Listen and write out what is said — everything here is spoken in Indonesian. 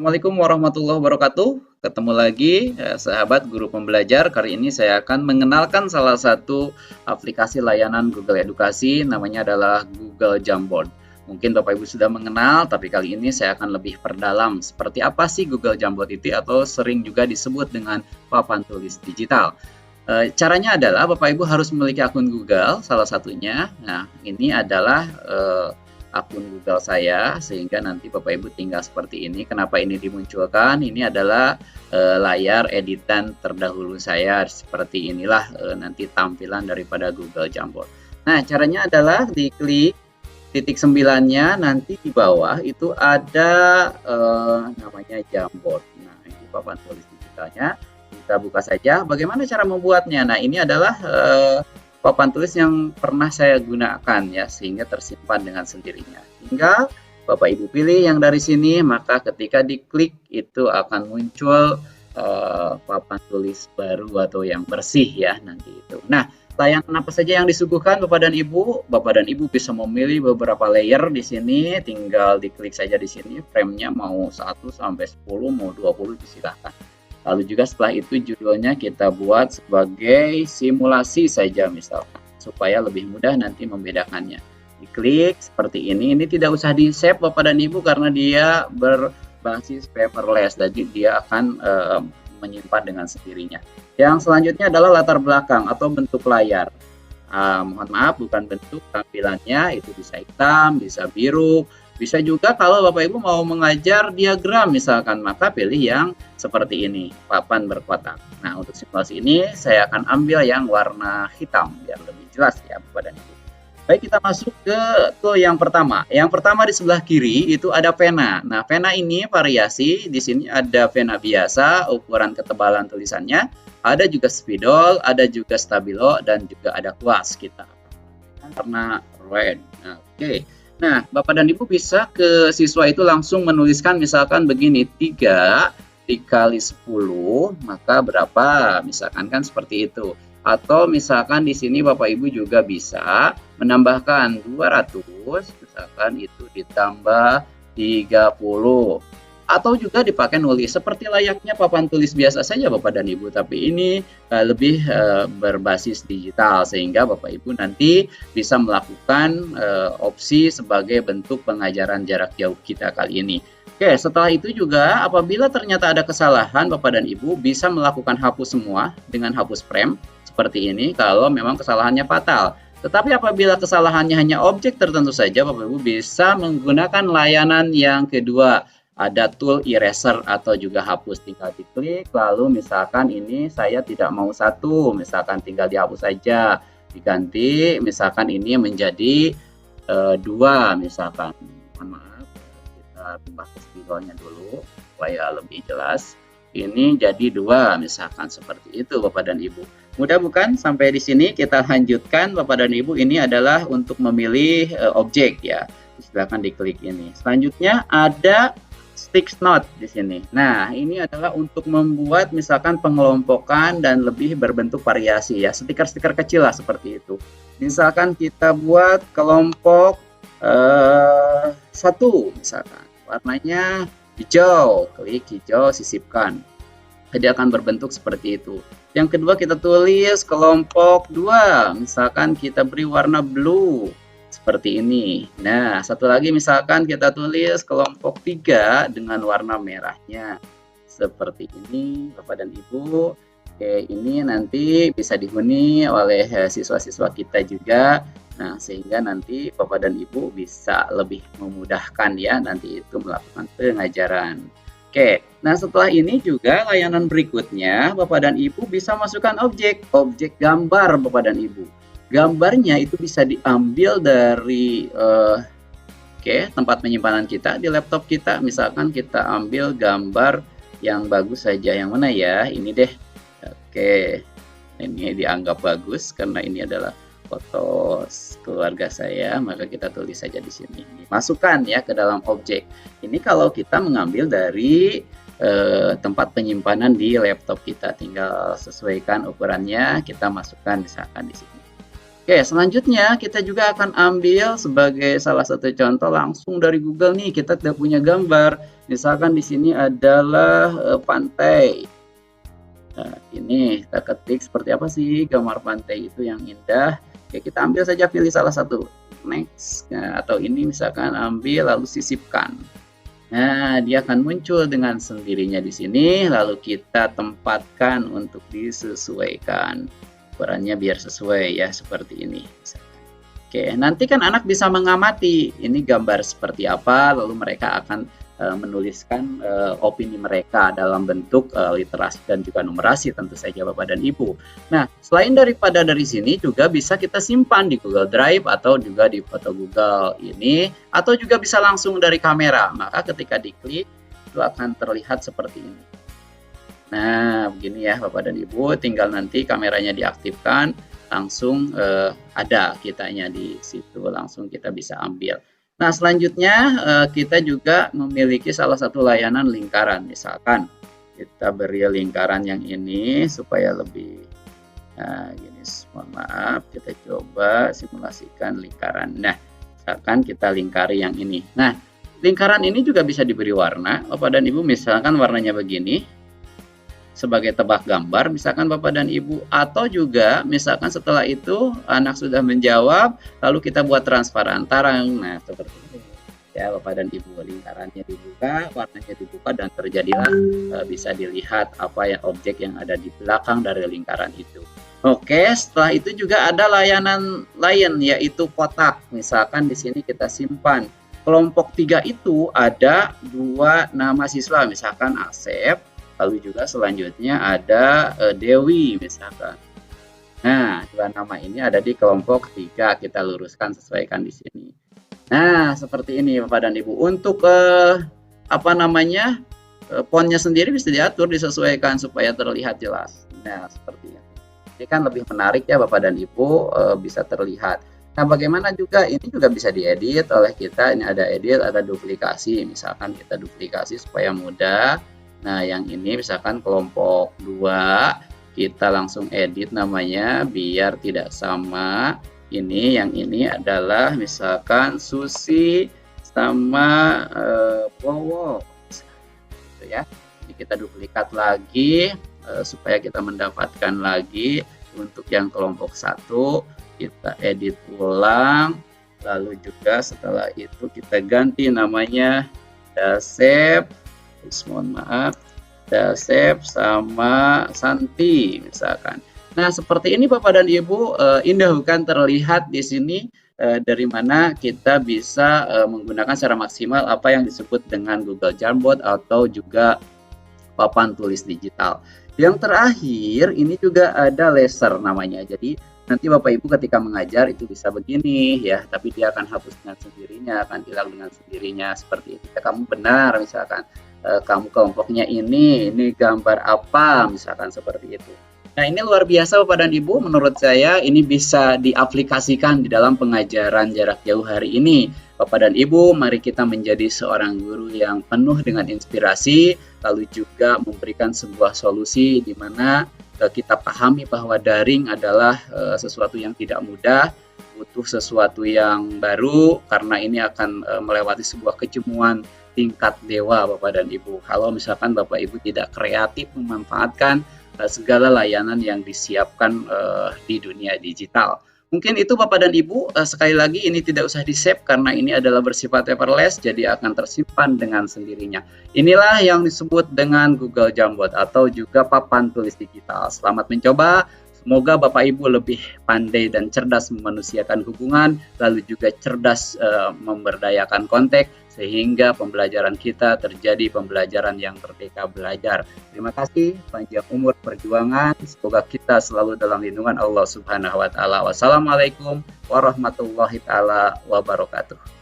Assalamualaikum warahmatullahi wabarakatuh. Ketemu lagi, sahabat guru pembelajar. Kali ini saya akan mengenalkan salah satu aplikasi layanan Google Edukasi, namanya adalah Google Jamboard. Mungkin Bapak Ibu sudah mengenal, tapi kali ini saya akan lebih perdalam seperti apa sih Google Jamboard itu atau sering juga disebut dengan papan tulis digital. Caranya adalah Bapak Ibu harus memiliki akun Google, salah satunya. Nah, ini adalah akun Google saya, sehingga nanti Bapak Ibu tinggal seperti ini. Kenapa ini dimunculkan? Ini adalah layar editan terdahulu saya. Seperti inilah nanti tampilan daripada Google Jamboard. Nah, caranya adalah diklik titik 9-nya, nanti di bawah itu ada namanya Jamboard. Nah, ini papan tulis digitalnya. Kita buka saja. Bagaimana cara membuatnya? Nah, ini adalah papan tulis yang pernah saya gunakan ya, sehingga tersimpan dengan sendirinya. Tinggal Bapak Ibu pilih yang dari sini, maka ketika diklik itu akan muncul papan tulis baru atau yang bersih ya nanti itu. Nah, layanan apa saja yang disuguhkan Bapak dan Ibu? Bapak dan Ibu bisa memilih beberapa layer di sini, tinggal diklik saja di sini, frame-nya mau 1 sampai 10, mau 20 disilahkan. Lalu juga setelah itu judulnya kita buat sebagai simulasi saja misalkan, supaya lebih mudah nanti membedakannya. Diklik seperti ini tidak usah di-save Bapak dan Ibu karena dia berbasis paperless, jadi dia akan menyimpan dengan sendirinya. Yang selanjutnya adalah latar belakang atau bentuk layar. Mohon maaf, bukan bentuk, tampilannya itu bisa hitam, bisa biru, bisa juga kalau Bapak Ibu mau mengajar diagram misalkan, maka pilih yang seperti ini, papan berkotak. Nah, untuk simulasi ini saya akan ambil yang warna hitam biar lebih jelas ya Bapak dan Ibu. Baik, kita masuk ke tool yang pertama. Yang pertama di sebelah kiri itu ada pena. Nah, pena ini variasi, di sini ada pena biasa, ukuran ketebalan tulisannya, ada juga spidol, ada juga stabilo, dan juga ada kuas kita. Warna red. Oke. Nah, Bapak dan Ibu bisa ke siswa itu langsung menuliskan misalkan begini, 3 dikali 10, maka berapa? Misalkan kan seperti itu. Atau misalkan di sini Bapak Ibu juga bisa menambahkan 200, misalkan itu ditambah 30. Atau juga dipakai nulis seperti layaknya papan tulis biasa saja Bapak dan Ibu, tapi ini lebih berbasis digital sehingga Bapak Ibu nanti bisa melakukan opsi sebagai bentuk pengajaran jarak jauh kita kali ini. Oke, setelah itu juga apabila ternyata ada kesalahan, Bapak dan Ibu bisa melakukan hapus semua dengan hapus frame seperti ini kalau memang kesalahannya fatal. Tetapi apabila kesalahannya hanya objek tertentu saja, Bapak Ibu bisa menggunakan layanan yang kedua. Ada tool eraser atau juga hapus, tinggal diklik, lalu misalkan ini saya tidak mau 1, misalkan tinggal dihapus saja, diganti misalkan ini menjadi 2 misalkan. Mohon maaf, kita tambah spidolnya dulu supaya lebih jelas. Ini jadi 2 misalkan, seperti itu Bapak dan Ibu. Mudah bukan? Sampai di sini kita lanjutkan Bapak dan Ibu. Ini adalah untuk memilih objek ya. Silakan diklik ini. Selanjutnya ada stick note di sini. Nah, ini adalah untuk membuat misalkan pengelompokan dan lebih berbentuk variasi ya. Stiker-stiker kecil lah seperti itu. Misalkan kita buat kelompok 1 misalkan. Warnanya hijau. Klik hijau, sisipkan. Jadi akan berbentuk seperti itu. Yang kedua kita tulis kelompok 2. Misalkan kita beri warna blue. Seperti ini. Nah, satu lagi misalkan kita tulis kelompok 3 dengan warna merahnya. Seperti ini, Bapak dan Ibu. Oke, ini nanti bisa dihuni oleh siswa-siswa kita juga. Nah, sehingga nanti Bapak dan Ibu bisa lebih memudahkan ya nanti itu melakukan pengajaran. Oke, nah setelah ini juga layanan berikutnya Bapak dan Ibu bisa masukkan objek gambar Bapak dan Ibu. Gambarnya itu bisa diambil dari tempat penyimpanan kita di laptop kita. Misalkan kita ambil gambar yang bagus saja. Yang mana ya? Ini deh. Oke, ini dianggap bagus karena ini adalah foto keluarga saya. Maka kita tulis saja di sini. Masukkan ya ke dalam objek. Ini kalau kita mengambil dari tempat penyimpanan di laptop kita. Tinggal sesuaikan ukurannya. Kita masukkan misalkan di sini. Oke, selanjutnya kita juga akan ambil sebagai salah satu contoh langsung dari Google nih, kita tidak punya gambar. Misalkan di sini adalah pantai. Nah, ini kita ketik seperti apa sih gambar pantai itu yang indah. Oke, kita ambil saja, pilih salah satu. Next. Nah, atau ini misalkan ambil lalu sisipkan. Nah, dia akan muncul dengan sendirinya di sini, lalu kita tempatkan untuk disesuaikan. Ukurannya biar sesuai ya, seperti ini. Oke, nanti kan anak bisa mengamati ini gambar seperti apa, lalu mereka akan menuliskan opini mereka dalam bentuk literasi dan juga numerasi tentu saja Bapak dan Ibu. Nah, selain daripada dari sini juga bisa kita simpan di Google Drive atau juga di foto Google ini, atau juga bisa langsung dari kamera. Maka ketika diklik itu akan terlihat seperti ini. Nah, begini ya Bapak dan Ibu, tinggal nanti kameranya diaktifkan, langsung ada kitanya di situ, langsung kita bisa ambil. Nah, selanjutnya kita juga memiliki salah satu layanan lingkaran. Misalkan kita beri lingkaran yang ini supaya lebih gini, mohon maaf, kita coba simulasikan lingkaran. Nah, misalkan kita lingkari yang ini. Nah, lingkaran ini juga bisa diberi warna. Bapak dan Ibu, misalkan warnanya begini sebagai tebak gambar, misalkan Bapak dan Ibu, atau juga misalkan setelah itu anak sudah menjawab, lalu kita buat transparan tarang. Nah, seperti ini ya Bapak dan Ibu, lingkarannya dibuka, warnanya dibuka, dan terjadilah bisa dilihat apa ya objek yang ada di belakang dari lingkaran itu. Oke, setelah itu juga ada layanan lain yaitu kotak. Misalkan di sini kita simpan kelompok 3 itu ada 2 nama siswa, misalkan Asep. Lalu juga selanjutnya ada Dewi misalkan. Nah, 2 nama ini ada di kelompok 3, kita luruskan, sesuaikan di sini. Nah, seperti ini Bapak dan Ibu. Untuk fontnya sendiri bisa diatur, disesuaikan supaya terlihat jelas. Nah, seperti ini. Ini kan lebih menarik ya Bapak dan Ibu, bisa terlihat. Nah, bagaimana juga ini juga bisa diedit oleh kita. Ini ada edit, ada duplikasi. Misalkan kita duplikasi supaya mudah. Nah, yang ini misalkan kelompok 2, kita langsung edit namanya biar tidak sama. Ini yang ini adalah misalkan Susi sama Bowo. Gitu ya. Jadi kita duplikat lagi supaya kita mendapatkan lagi. Untuk yang kelompok 1 kita edit ulang. Lalu juga setelah itu kita ganti namanya Dasep. Mohon maaf, Dasep sama Santi misalkan. Nah, seperti ini Bapak dan Ibu, indah bukan terlihat di sini dari mana kita bisa menggunakan secara maksimal apa yang disebut dengan Google Jamboard atau juga papan tulis digital. Yang terakhir ini juga ada laser namanya. Jadi nanti Bapak Ibu ketika mengajar itu bisa begini ya, tapi dia akan hapus dengan sendirinya, akan hilang dengan sendirinya seperti itu. Ya, kamu benar misalkan. Kamu kelompoknya ini gambar apa, misalkan seperti itu. Nah, ini luar biasa Bapak dan Ibu, menurut saya ini bisa diaplikasikan di dalam pengajaran jarak jauh hari ini. Bapak dan Ibu, mari kita menjadi seorang guru yang penuh dengan inspirasi, lalu juga memberikan sebuah solusi di mana kita pahami bahwa daring adalah sesuatu yang tidak mudah, butuh sesuatu yang baru, karena ini akan melewati sebuah kejemuan tingkat dewa Bapak dan Ibu. Kalau misalkan Bapak Ibu tidak kreatif memanfaatkan segala layanan yang disiapkan di dunia digital. Mungkin itu Bapak dan Ibu, sekali lagi ini tidak usah di-save karena ini adalah bersifat paperless, jadi akan tersimpan dengan sendirinya. Inilah yang disebut dengan Google Jamboard atau juga papan tulis digital. Selamat mencoba. Semoga Bapak Ibu lebih pandai dan cerdas memanusiakan hubungan, lalu juga cerdas memberdayakan konteks, sehingga pembelajaran kita terjadi pembelajaran yang merdeka belajar. Terima kasih, panjang umur perjuangan, semoga kita selalu dalam lindungan Allah Subhanahu wa Ta'ala. Wassalamualaikum warahmatullahi taala wabarakatuh.